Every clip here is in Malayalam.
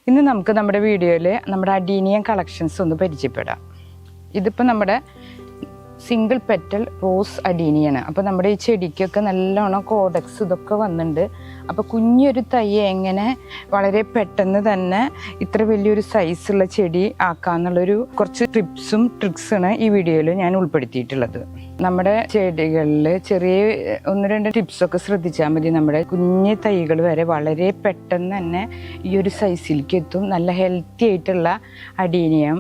ഇന്ന് നമുക്ക് നമ്മുടെ വീഡിയോയിൽ നമ്മുടെ അഡീനിയം കളക്ഷൻസ് ഒന്ന് പരിചയപ്പെടാം. ഇതിപ്പോൾ നമ്മുടെ സിംഗിൾ പെറ്റൽ റോസ് അഡീനിയാണ്. അപ്പോൾ നമ്മുടെ ഈ ചെടിക്കൊക്കെ നല്ലോണം കോഡക്സ് ഇതൊക്കെ വന്നിട്ടുണ്ട്. അപ്പോൾ കുഞ്ഞൊരു തൈ എങ്ങനെ വളരെ പെട്ടെന്ന് തന്നെ ഇത്ര വലിയൊരു സൈസുള്ള ചെടി ആക്കാന്നുള്ളൊരു കുറച്ച് ടിപ്സും ട്രിക്സാണ് ഈ വീഡിയോയിൽ ഞാൻ ഉൾപ്പെടുത്തിയിട്ടുള്ളത്. നമ്മുടെ ചെടികളിൽ ചെറിയ 1-2 ടിപ്സൊക്കെ ശ്രദ്ധിച്ചാൽ മതി. നമ്മുടെ കുഞ്ഞ് തൈകൾ വരെ വളരെ പെട്ടെന്ന് തന്നെ ഈ ഒരു സൈസിലേക്ക് എത്തും. നല്ല ഹെൽത്തി ആയിട്ടുള്ള അഡീനിയം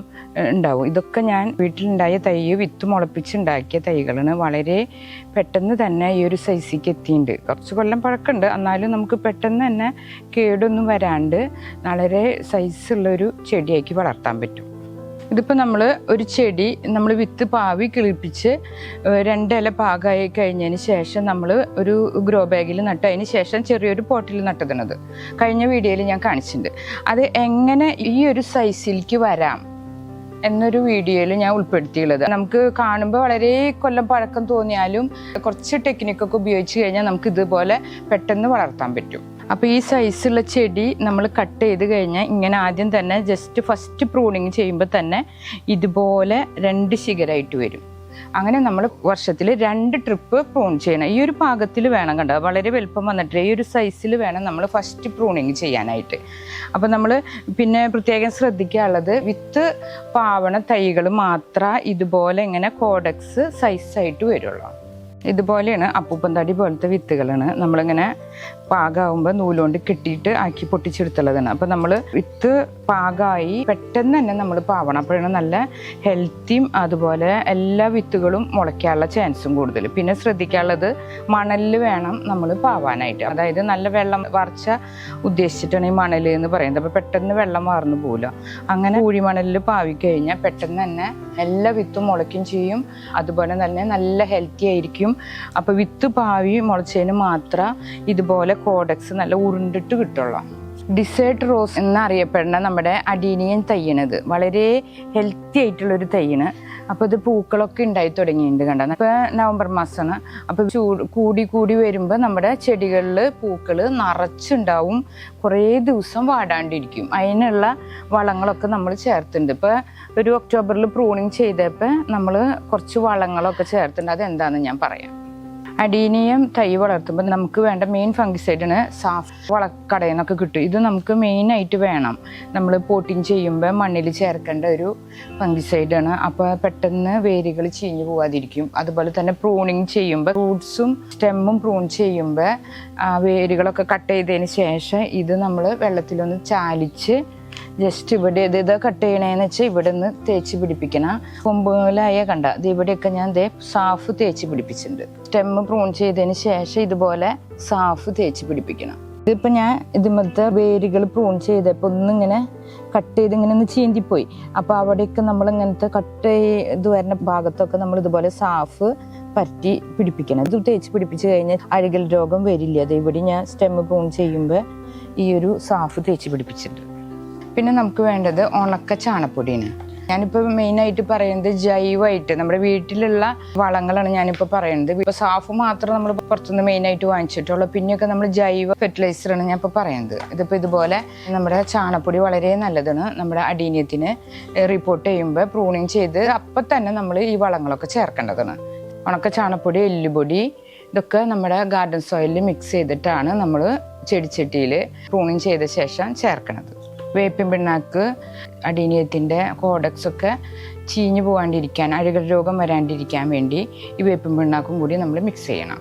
ഉണ്ടാവും. ഇതൊക്കെ ഞാൻ വീട്ടിലുണ്ടായ തൈ വിത്ത് മുളപ്പിച്ചുണ്ടാക്കിയ തൈകളാണ്. വളരെ പെട്ടെന്ന് തന്നെ ഈ ഒരു സൈസിലേക്ക് എത്തിയിട്ടുണ്ട്. കുറച്ച് കൊല്ലം പഴക്കമുണ്ട്, എന്നാലും നമുക്ക് പെട്ടെന്ന് തന്നെ കേടൊന്നും വരാണ്ട് വളരെ സൈസുള്ളൊരു ചെടിയാക്കി വളർത്താൻ പറ്റും. ഇതിപ്പോൾ നമ്മൾ ഒരു ചെടി നമ്മൾ വിത്ത് പാവി കിളിപ്പിച്ച് 2 ഇല പാകമായി കഴിഞ്ഞതിന് ശേഷം നമ്മൾ ഒരു ഗ്രോ ബാഗിൽ നട്ട് അതിന് ശേഷം ചെറിയൊരു പോട്ടിൽ നട്ടതിനത് കഴിഞ്ഞ വീഡിയോയിൽ ഞാൻ കാണിച്ചിട്ടുണ്ട്. അത് എങ്ങനെ ഈ ഒരു സൈസിലേക്ക് വരാം എന്നൊരു വീഡിയോയിൽ ഞാൻ ഉൾപ്പെടുത്തിയുള്ളത്. നമുക്ക് കാണുമ്പോൾ വളരെ കൊല്ലം പഴക്കം തോന്നിയാലും കുറച്ച് ടെക്നിക്കൊക്കെ ഉപയോഗിച്ച് കഴിഞ്ഞാൽ നമുക്ക് ഇതുപോലെ പെട്ടെന്ന് വളർത്താൻ പറ്റും. അപ്പോൾ ഈ സൈസുള്ള ചെടി നമ്മൾ കട്ട് ചെയ്ത് കഴിഞ്ഞാൽ ഇങ്ങനെ ആദ്യം തന്നെ ജസ്റ്റ് ഫസ്റ്റ് പ്രൂണിങ് ചെയ്യുമ്പോൾ തന്നെ ഇതുപോലെ 2 ശിഖരമായിട്ട് വരും. അങ്ങനെ നമ്മൾ വർഷത്തിൽ 2 ട്രിപ്പ് പ്രൂൺ ചെയ്യണം. ഈ ഒരു പാകത്തിൽ വേണം, കണ്ടോ വളരെ വലുപ്പം വന്നിട്ട് ഈ ഒരു സൈസിൽ വേണം നമ്മൾ ഫസ്റ്റ് പ്രൂണിങ് ചെയ്യാനായിട്ട്. അപ്പോൾ നമ്മൾ പിന്നെ പ്രത്യേകം ശ്രദ്ധിക്കാനുള്ളത് വിത്ത് പാവണ തൈകൾ മാത്രം ഇതുപോലെ ഇങ്ങനെ കോഡക്സ് സൈസായിട്ട് വരുള്ളൂ. ഇതുപോലെയാണ് അപ്പൂപ്പൻ തടി പോലത്തെ വിത്തുകളാണ് നമ്മളിങ്ങനെ പാകമാകുമ്പോൾ നൂലുകൊണ്ട് കെട്ടിയിട്ട് ആക്കി പൊട്ടിച്ചെടുത്തുള്ളതാണ്. അപ്പോൾ നമ്മൾ വിത്ത് പാകമായി പെട്ടെന്ന് തന്നെ നമ്മൾ പാവണം. അപ്പോഴാണ് നല്ല ഹെൽത്തിയും അതുപോലെ എല്ലാ വിത്തുകളും മുളയ്ക്കാനുള്ള ചാൻസും കൂടുതൽ. പിന്നെ ശ്രദ്ധിക്കാനുള്ളത് മണലിൽ വേണം നമ്മൾ പാവാനായിട്ട്. അതായത് നല്ല വെള്ളം വാർച്ച ഉദ്ദേശിച്ചിട്ടാണ് ഈ മണൽ എന്ന് പറയുന്നത്. അപ്പോൾ പെട്ടെന്ന് വെള്ളം വാർന്നു പോകില്ല. അങ്ങനെ പൂഴിമണലിൽ പാവിക്കഴിഞ്ഞാൽ പെട്ടെന്ന് തന്നെ എല്ലാ വിത്തും മുളയ്ക്കും ചെയ്യും. അതുപോലെ തന്നെ നല്ല ഹെൽത്തി ആയിരിക്കും. അപ്പോൾ വിത്ത് പാവി മുളച്ചതിന് മാത്രം ഇതുപോലെ കോഡക്സ് നല്ല ഉരുണ്ടിട്ട് കിട്ടുള്ളൂ. ഡിസേർട്ട് റോസ് എന്നറിയപ്പെടുന്ന നമ്മുടെ അഡീനിയൻ തൈയാണിത്. വളരെ ഹെൽത്തി ആയിട്ടുള്ളൊരു തൈയാണ്. അപ്പോൾ ഇത് പൂക്കളൊക്കെ ഉണ്ടായി തുടങ്ങിയിട്ടുണ്ട്, കണ്ടത്. ഇപ്പോൾ നവംബർ മാസമാണ്. അപ്പോൾ കൂടി കൂടി വരുമ്പോൾ നമ്മുടെ ചെടികളിൽ പൂക്കൾ നിറച്ചുണ്ടാവും. കുറേ ദിവസം വാടാണ്ടിരിക്കും. അതിനുള്ള വളങ്ങളൊക്കെ നമ്മൾ ചേർത്തിട്ടുണ്ട്. ഇപ്പോൾ ഒരു ഒക്ടോബറിൽ പ്രൂണിങ് ചെയ്തപ്പോൾ നമ്മൾ കുറച്ച് വളങ്ങളൊക്കെ ചേർത്തിട്ടുണ്ട്. അതെന്താണെന്ന് ഞാൻ പറയാം. അഡീനിയം തൈ വളർത്തുമ്പോൾ നമുക്ക് വേണ്ട മെയിൻ ഫംഗിസൈഡിന് സാഫ് വളക്കടയിൽ നിന്നൊക്കെ കിട്ടും. ഇത് നമുക്ക് മെയിനായിട്ട് വേണം. നമ്മൾ പോട്ടിങ് ചെയ്യുമ്പോൾ മണ്ണിൽ ചേർക്കേണ്ട ഒരു ഫംഗിസൈഡാണ്. അപ്പോൾ പെട്ടെന്ന് വേരുകൾ ചീഞ്ഞു പോകാതിരിക്കും. അതുപോലെ തന്നെ പ്രൂണിങ് ചെയ്യുമ്പോൾ റൂട്ട്സും സ്റ്റെമ്മും പ്രൂൺ ചെയ്യുമ്പോൾ വേരുകളൊക്കെ കട്ട് ചെയ്തതിന് ശേഷം ഇത് നമ്മൾ വെള്ളത്തിലൊന്ന് ചാലിച്ച് ജസ്റ്റ് ഇവിടെ ഇത് കട്ട് ചെയ്യണേന്ന് വെച്ചാൽ ഇവിടെ നിന്ന് തേച്ച് പിടിപ്പിക്കണം. കൊമ്പുലായ കണ്ട ഇത് ഇവിടെയൊക്കെ ഞാൻ സാഫ് തേച്ച് പിടിപ്പിച്ചിട്ടുണ്ട്. സ്റ്റെമ്മ് പ്രൂൺ ചെയ്തതിന് ശേഷം ഇതുപോലെ സാഫ് തേച്ച് പിടിപ്പിക്കണം. ഇതിപ്പോൾ ഞാൻ ഇതുമത്തെ വേരുകൾ പ്രൂൺ ചെയ്തപ്പോൾ ഒന്നിങ്ങനെ കട്ട് ചെയ്ത് ഇങ്ങനെ ഒന്ന് ചീന്തിപ്പോയി. അപ്പോൾ അവിടെയൊക്കെ നമ്മൾ ഇങ്ങനത്തെ കട്ട് ചെയ്ത് വരുന്ന ഭാഗത്തൊക്കെ നമ്മൾ ഇതുപോലെ സാഫ് പറ്റി പിടിപ്പിക്കണം. ഇത് തേച്ച് പിടിപ്പിച്ച് കഴിഞ്ഞാൽ അഴുകൽ രോഗം വരില്ല. അത് ഇവിടെ ഞാൻ സ്റ്റെമ്മ് പ്രൂൺ ചെയ്യുമ്പോൾ ഈ ഒരു സാഫ് തേച്ച് പിടിപ്പിച്ചിട്ടുണ്ട്. പിന്നെ നമുക്ക് വേണ്ടത് ഉണക്ക ചാണപ്പൊടിയാണ്. ഞാനിപ്പോൾ മെയിനായിട്ട് പറയുന്നത് ജൈവമായിട്ട് നമ്മുടെ വീട്ടിലുള്ള വളങ്ങളാണ് ഞാനിപ്പോൾ പറയുന്നത്. ഇപ്പോൾ സാഫ് മാത്രം നമ്മൾ പുറത്തുനിന്ന് മെയിനായിട്ട് വാങ്ങിച്ചിട്ടുള്ളൂ. പിന്നെയൊക്കെ നമ്മൾ ജൈവ ഫെർട്ടിലൈസറാണ് ഞാൻ ഇപ്പോൾ പറയുന്നത്. ഇതിപ്പോൾ ഇതുപോലെ നമ്മുടെ ചാണപ്പൊടി വളരെ നല്ലതാണ്. നമ്മുടെ അഡീനിയത്തിന് റിപ്പോർട്ട് ചെയ്യുമ്പോൾ പ്രൂണിങ് ചെയ്ത് അപ്പം തന്നെ നമ്മൾ ഈ വളങ്ങളൊക്കെ ചേർക്കേണ്ടതാണ്. ഉണക്ക ചാണപ്പൊടി, എല്ലുപൊടി ഇതൊക്കെ നമ്മുടെ ഗാർഡൻ സോയിലിൽ മിക്സ് ചെയ്തിട്ടാണ് നമ്മൾ ചെടിച്ചട്ടിയിൽ പ്രൂണിങ് ചെയ്ത ശേഷം ചേർക്കുന്നത്. വേപ്പിൻ പിണ്ണാക്ക് അഡീനിയത്തിൻ്റെ കോഡക്സൊക്കെ ചീഞ്ഞു പോകാണ്ടിരിക്കാൻ, അഴുകൽ രോഗം വരാണ്ടിരിക്കാൻ വേണ്ടി ഈ വേപ്പിൻ പിണ്ണാക്കും കൂടി നമ്മൾ മിക്സ് ചെയ്യണം.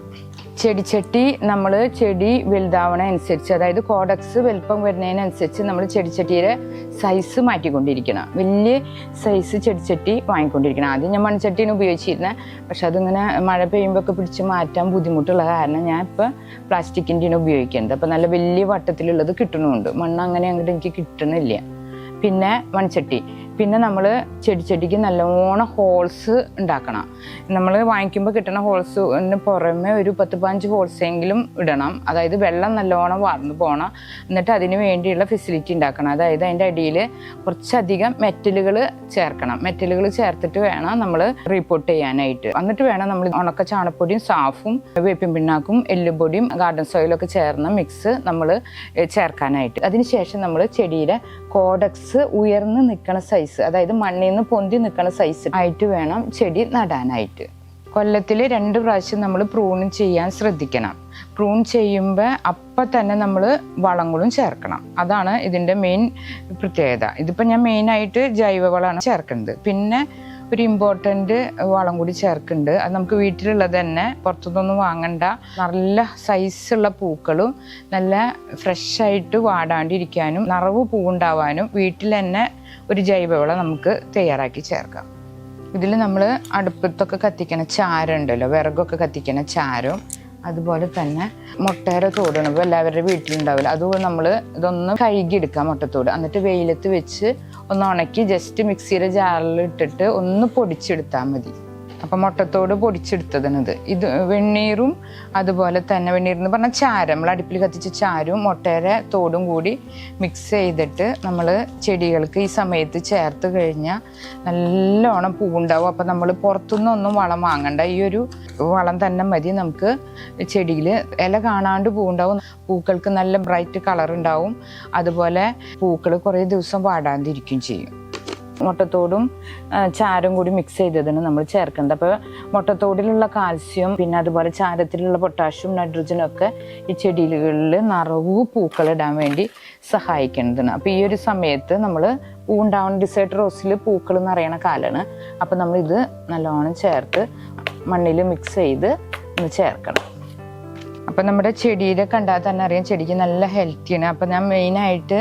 ചെടിച്ചട്ടി നമ്മൾ ചെടി വലുതാവണ അനുസരിച്ച്, അതായത് കോഡക്സ് വലുപ്പം വരുന്നതിനനുസരിച്ച് നമ്മൾ ചെടിച്ചട്ടിയുടെ സൈസ് മാറ്റിക്കൊണ്ടിരിക്കണം. വലിയ സൈസ് ചെടിച്ചട്ടി വാങ്ങിക്കൊണ്ടിരിക്കണം. ആദ്യം ഞാൻ മൺചട്ടിയാണ് ഉപയോഗിച്ചിരുന്നത്. പക്ഷെ അതിങ്ങനെ മഴ പെയ്യുമ്പോൾ ഒക്കെ പിടിച്ച് മാറ്റാൻ ബുദ്ധിമുട്ടുള്ള കാരണം ഞാൻ ഇപ്പോൾ പ്ലാസ്റ്റിക്കിൻ്റെയാണ് ഉപയോഗിക്കുന്നത്. അപ്പോൾ നല്ല വലിയ വട്ടത്തിലുള്ളത് കിട്ടണമുണ്ട്. മണ്ണ് അങ്ങനെ അങ്ങോട്ട് എനിക്ക് കിട്ടണില്ല. പിന്നെ മൺചട്ടി പിന്നെ നമ്മൾ ചെടിക്ക് നല്ലോണം ഹോൾസ് ഉണ്ടാക്കണം. നമ്മൾ വാങ്ങിക്കുമ്പോൾ കിട്ടുന്ന ഹോൾസിന് പുറമെ ഒരു 10-15 ഹോൾസെങ്കിലും ഇടണം. അതായത് വെള്ളം നല്ലോണം വാർന്നു പോകണം. എന്നിട്ട് അതിന് വേണ്ടിയുള്ള ഫെസിലിറ്റി ഉണ്ടാക്കണം. അതായത് അതിൻ്റെ അടിയിൽ കുറച്ചധികം മെറ്റലുകൾ ചേർക്കണം. മെറ്റലുകൾ ചേർത്തിട്ട് വേണം നമ്മൾ റിപ്പോർട്ട് ചെയ്യാനായിട്ട്. എന്നിട്ട് വേണം നമ്മൾ ഉണക്ക ചാണപ്പൊടിയും സാഫും വേപ്പിൻ പിണ്ണാക്കും എല്ലുപൊടിയും ഗാർഡൻ സോയിലൊക്കെ ചേർന്ന മിക്സ് നമ്മൾ ചേർക്കാനായിട്ട്. അതിനുശേഷം നമ്മൾ ചെടിയുടെ കോഡക്സ് ഉയർന്ന് നിൽക്കുന്ന സൈസ്, അതായത് മണ്ണിൽ നിന്ന് പൊന്തി നിൽക്കുന്ന സൈസ് ആയിട്ട് വേണം ചെടി നടാനായിട്ട്. കൊല്ലത്തിൽ 2 പ്രാവശ്യം നമ്മൾ പ്രൂൺ ചെയ്യാൻ ശ്രദ്ധിക്കണം. പ്രൂൺ ചെയ്യുമ്പോൾ അപ്പം തന്നെ നമ്മൾ വളങ്ങളും ചേർക്കണം. അതാണ് ഇതിൻ്റെ മെയിൻ പ്രത്യേകത. ഇതിപ്പോൾ ഞാൻ മെയിനായിട്ട് ജൈവവളമാണ് ചേർക്കുന്നത്. പിന്നെ ഒരു ഇമ്പോർട്ടൻ്റ് വളം കൂടി ചേർക്കുന്നുണ്ട്. അത് നമുക്ക് വീട്ടിലുള്ളത് തന്നെ, പുറത്തുനിന്നൊന്നും വാങ്ങണ്ട. നല്ല സൈസുള്ള പൂക്കളും നല്ല ഫ്രഷായിട്ട് വാടാണ്ടിരിക്കാനും നിറവ് പൂവുണ്ടാവാനും വീട്ടിൽ തന്നെ ഒരു ജൈവവളം നമുക്ക് തയ്യാറാക്കി ചേർക്കാം. ഇതിൽ നമ്മൾ അടുപ്പത്തൊക്കെ കത്തിക്കണ ചാരമുണ്ടല്ലോ, വിറകൊക്കെ കത്തിക്കണ ചാരം, അതുപോലെ തന്നെ മുട്ടയുടെ തോടാണ്. ഇപ്പോൾ എല്ലാവരുടെ വീട്ടിലുണ്ടാവില്ല. അതുപോലെ നമ്മൾ ഇതൊന്ന് കഴുകിയെടുക്കാം മുട്ടത്തോട്. എന്നിട്ട് വെയിലത്ത് വെച്ച് ഒന്ന് ഉണക്കി ജസ്റ്റ് മിക്സിയുടെ ജാറിൽ ഇട്ടിട്ട് ഒന്ന് പൊടിച്ചെടുത്താൽ മതി. അപ്പം മുട്ടത്തോട് പൊടിച്ചെടുത്തതാണിത്. ഇത് വെണ്ണീറും അതുപോലെ തന്നെ വെണ്ണീർ എന്ന് പറഞ്ഞാൽ ചാരം, നമ്മൾ അടുപ്പിൽ കത്തിച്ച ചാരവും മുട്ടയുടെ തോടും കൂടി മിക്സ് ചെയ്തിട്ട് നമ്മൾ ചെടികൾക്ക് ഈ സമയത്ത് ചേർത്ത് കഴിഞ്ഞാൽ നല്ലോണം പൂവുണ്ടാവും. അപ്പം നമ്മൾ പുറത്തുനിന്നൊന്നും വളം വാങ്ങണ്ട. ഈ ഒരു വളം തന്നെ മതി. നമുക്ക് ചെടിയിൽ ഇല കാണാണ്ട് പൂവുണ്ടാവും. പൂക്കൾക്ക് നല്ല ബ്രൈറ്റ് കളർ ഉണ്ടാവും. അതുപോലെ പൂക്കൾ കുറേ ദിവസം വാടാതിരിക്കുകയും ചെയ്യും. മുട്ടത്തോടും ചാരം കൂടി മിക്സ് ചെയ്തതിന് നമ്മൾ ചേർക്കുന്നത്. അപ്പോൾ മുട്ടത്തോടിലുള്ള കാൽസ്യം പിന്നെ അതുപോലെ ചാരത്തിലുള്ള പൊട്ടാഷ്യം നൈട്രജനും ഒക്കെ ഈ ചെടികളിൽ നിറവ് പൂക്കളിടാൻ വേണ്ടി സഹായിക്കുന്നതാണ്. അപ്പോൾ ഈ ഒരു സമയത്ത് നമ്മൾ പൂവുണ്ടാവുന്ന ഡിസേർട്ട് റോസിൽ പൂക്കൾ നിറയണ കാലമാണ്. അപ്പോൾ നമ്മളിത് നല്ലോണം ചേർത്ത് മണ്ണിൽ മിക്സ് ചെയ്ത് ഒന്ന് ചേർക്കണം. അപ്പം നമ്മുടെ ചെടിയുടെ കണ്ടാൽ തന്നെ അറിയാം ചെടിക്ക് നല്ല ഹെൽത്തിയാണ്. അപ്പം ഞാൻ മെയിനായിട്ട്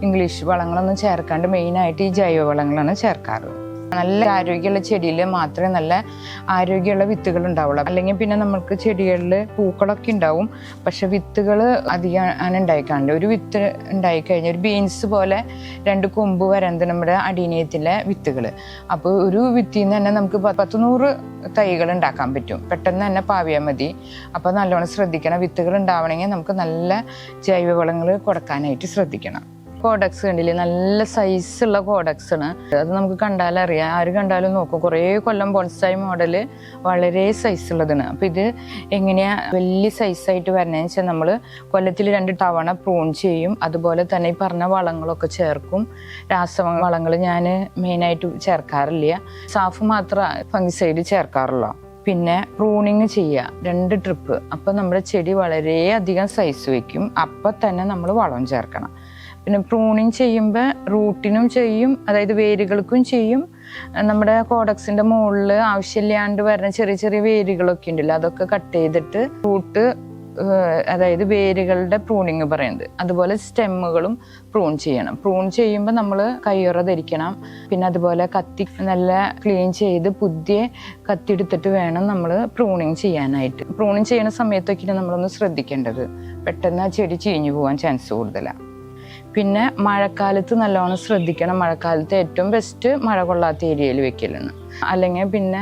ഇംഗ്ലീഷ് വളങ്ങളൊന്നും ചേർക്കാണ്ട് മെയിനായിട്ട് ഈ ജൈവ വളങ്ങളാണ് ചേർക്കാറ്. നല്ല ആരോഗ്യമുള്ള ചെടിയിൽ മാത്രമേ നല്ല ആരോഗ്യമുള്ള വിത്തുകൾ ഉണ്ടാവുള്ളൂ. അല്ലെങ്കിൽ പിന്നെ നമുക്ക് ചെടികളിൽ പൂക്കളൊക്കെ ഉണ്ടാവും, പക്ഷെ വിത്തുകൾ അധികം ഉണ്ടായിക്കാണ്ട്. ഒരു വിത്ത് ഉണ്ടായിക്കഴിഞ്ഞാൽ ഒരു ബീൻസ് പോലെ 2 കൊമ്പ് വരന്ത് നമ്മുടെ അടീനിയത്തിലെ വിത്തുകൾ. അപ്പോൾ ഒരു വിത്തിൽ നിന്ന് തന്നെ നമുക്ക് 100 തൈകൾ ഉണ്ടാക്കാൻ പറ്റും. പെട്ടെന്ന് തന്നെ പാവിയാൽ മതി. അപ്പോൾ നല്ലോണം ശ്രദ്ധിക്കണം. വിത്തുകൾ ഉണ്ടാവണമെങ്കിൽ നമുക്ക് നല്ല ജൈവവളങ്ങൾ കൊടുക്കാനായിട്ട് ശ്രദ്ധിക്കണം. കോഡക്സ് കണ്ടില്ലേ, നല്ല സൈസുള്ള കോഡക്സ് ആണ്. അത് നമുക്ക് കണ്ടാലറിയാം, ആര് കണ്ടാലും നോക്കും. കുറേ കൊല്ലം ബോൺസായി മോഡല് വളരെ സൈസുള്ളതാണ്. അപ്പം ഇത് എങ്ങനെയാ വലിയ സൈസായിട്ട് വരണതെന്ന് വെച്ചാൽ നമ്മൾ കൊല്ലത്തിൽ 2 തവണ പ്രൂൺ ചെയ്യും. അതുപോലെ തന്നെ ഈ പറഞ്ഞ വളങ്ങളൊക്കെ ചേർക്കും. രാസവളങ്ങൾ ഞാൻ മെയിനായിട്ട് ചേർക്കാറില്ല. സാഫ് മാത്രം ഫംഗിസൈഡ് ചേർക്കാറുള്ളൂ. പിന്നെ പ്രൂണിങ് ചെയ്യുക 2 ട്രിപ്പ്. അപ്പം നമ്മുടെ ചെടി വളരെയധികം സൈസ് വയ്ക്കും. അപ്പം തന്നെ നമ്മൾ വളം ചേർക്കണം. പിന്നെ പ്രൂണിങ് ചെയ്യുമ്പോൾ റൂട്ടിനും ചെയ്യും, അതായത് വേരുകൾക്കും ചെയ്യും. നമ്മുടെ കോഡക്സിൻ്റെ മുകളിൽ ആവശ്യമില്ലാണ്ട് വരുന്ന ചെറിയ ചെറിയ വേരുകളൊക്കെ ഉണ്ടല്ലോ, അതൊക്കെ കട്ട് ചെയ്തിട്ട് റൂട്ട്, അതായത് വേരുകളുടെ പ്രൂണിങ് പറയുന്നത്. അതുപോലെ സ്റ്റെമ്മുകളും പ്രൂൺ ചെയ്യണം. പ്രൂൺ ചെയ്യുമ്പോൾ നമ്മൾ കയ്യുറ ധരിക്കണം. പിന്നെ അതുപോലെ കത്തി നല്ല ക്ലീൻ ചെയ്ത് പുതിയ കത്തി എടുത്തിട്ട് വേണം നമ്മൾ പ്രൂണിങ് ചെയ്യാനായിട്ട്. പ്രൂണിങ് ചെയ്യുന്ന സമയത്തൊക്കെയാണ് നമ്മളൊന്ന് ശ്രദ്ധിക്കേണ്ടത്. പെട്ടെന്ന് ആ ചെടി ചീഞ്ഞു പോകാൻ ചാൻസ് കൂടുതലാണ്. പിന്നെ മഴക്കാലത്ത് നല്ലോണം ശ്രദ്ധിക്കണം. മഴക്കാലത്ത് ഏറ്റവും ബെസ്റ്റ് മഴ കൊള്ളാത്ത ഏരിയയിൽ വെക്കലാണ്. അല്ലെങ്കിൽ പിന്നെ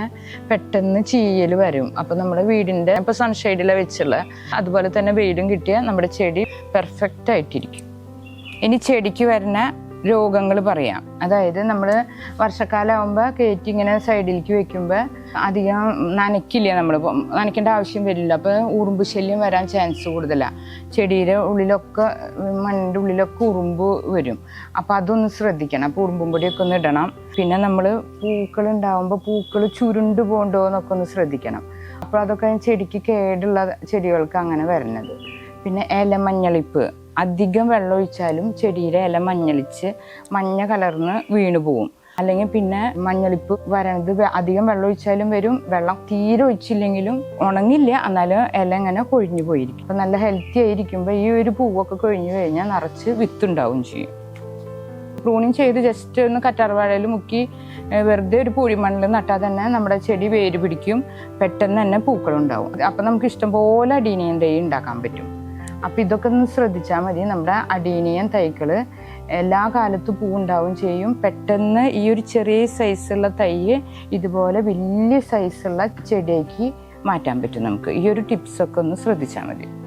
പെട്ടെന്ന് ചീയൽ വരും. അപ്പോൾ നമ്മുടെ വീടിൻ്റെ ഇപ്പോൾ സൺഷെയ്ഡിലാണ് വെച്ചുള്ള, അതുപോലെ തന്നെ വെയിലും കിട്ടിയാൽ നമ്മുടെ ചെടി പെർഫെക്റ്റ് ആയിട്ടിരിക്കും. ഇനി ചെടിക്ക് വരുന്ന രോഗങ്ങൾ പറയാം. അതായത് നമ്മൾ വർഷക്കാലം ആകുമ്പോൾ കയറ്റി ഇങ്ങനെ സൈഡിലേക്ക് വെക്കുമ്പോൾ അധികം നനയ്ക്കില്ല, നമ്മൾ നനയ്ക്കേണ്ട ആവശ്യം വരില്ല. അപ്പോൾ ഉറുമ്പ് ശല്യം വരാൻ ചാൻസ് കൂടുതലാണ്. ചെടിയുടെ ഉള്ളിലൊക്കെ മണ്ണിൻ്റെ ഉള്ളിലൊക്കെ ഉറുമ്പ് വരും. അപ്പോൾ അതൊന്ന് ശ്രദ്ധിക്കണം. അപ്പോൾ ഉറുമ്പും പൊടിയൊക്കെ ഒന്ന് ഇടണം. പിന്നെ നമ്മൾ പൂക്കൾ ഉണ്ടാകുമ്പോൾ പൂക്കൾ ചുരുണ്ട് പോകണ്ടോ എന്നൊക്കെ ഒന്ന് ശ്രദ്ധിക്കണം. അപ്പോൾ അതൊക്കെ ചെടിക്ക് കേടുള്ള ചെടികൾക്ക് അങ്ങനെ വരുന്നത്. പിന്നെ ഇലമഞ്ഞളിപ്പ്, അധികം വെള്ളം ഒഴിച്ചാലും ചെടിയുടെ ഇല മഞ്ഞളിച്ച് മഞ്ഞ കലർന്ന് വീണു പോവും. അല്ലെങ്കിൽ പിന്നെ മഞ്ഞളിപ്പ് വരണത് അധികം വെള്ളം ഒഴിച്ചാലും വരും, വെള്ളം തീരെ ഒഴിച്ചില്ലെങ്കിലും ഉണങ്ങില്ല, എന്നാലും ഇല ഇങ്ങനെ കൊഴിഞ്ഞു പോയിരിക്കും. അപ്പം നല്ല ഹെൽത്തി ആയിരിക്കുമ്പോൾ ഈ ഒരു പൂവൊക്കെ കൊഴിഞ്ഞു കഴിഞ്ഞാൽ നിറച്ച് വിത്തുണ്ടാവും ചെയ്യും. പ്രൂണിങ് ചെയ്ത് ജസ്റ്റ് ഒന്ന് കറ്റാർവാഴയിൽ മുക്കി വെറുതെ ഒരു പൂഴിമണ്ണിൽ നട്ടാൽ തന്നെ നമ്മുടെ ചെടി വേര് പിടിക്കും. പെട്ടെന്ന് തന്നെ പൂക്കളുണ്ടാവും. അപ്പം നമുക്ക് ഇഷ്ടംപോലെ അഡീനിയൻ തൈ ഉണ്ടാക്കാൻ പറ്റും. അപ്പം ഇതൊക്കെ ഒന്ന് ശ്രദ്ധിച്ചാൽ മതി. നമ്മുടെ അഡീനിയൻ തൈകൾ എല്ലാ കാലത്തും പൂ ഉണ്ടാവുകയും ചെയ്യും. പെട്ടെന്ന് ഈ ഒരു ചെറിയ സൈസുള്ള തൈ ഇതുപോലെ വലിയ സൈസുള്ള ചെടിയാക്കി മാറ്റാൻ പറ്റും നമുക്ക്. ഈ ഒരു ടിപ്സൊക്കെ ഒന്ന് ശ്രദ്ധിച്ചാൽ മതി.